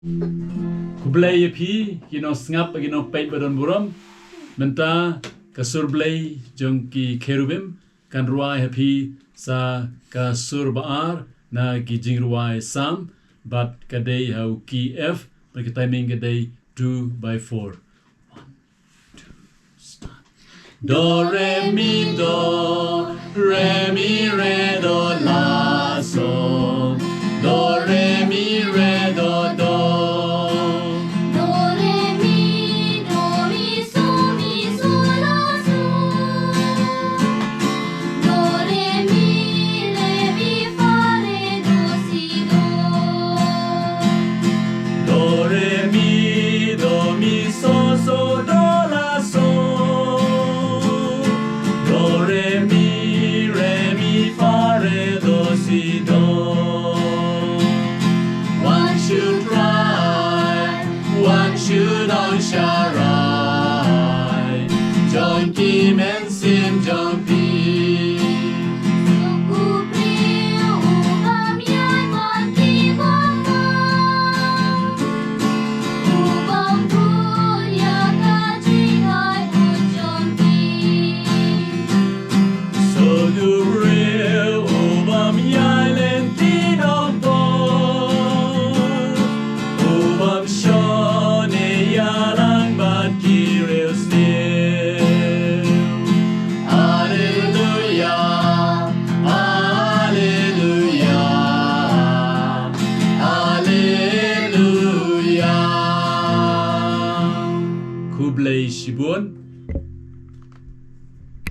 Kublai pi kino sngap kino pait badan buram menta kasur blai jong ki kerubim kan ruai hapi sa kasur Baar na ki Jingrwai sam but kadai hau ki F but ki timing kadai 2/4. 1, 2, start. Do re mi do la sol. Do re mi re do do. Nongsharai, jong mynsiem jong Kublai Shibun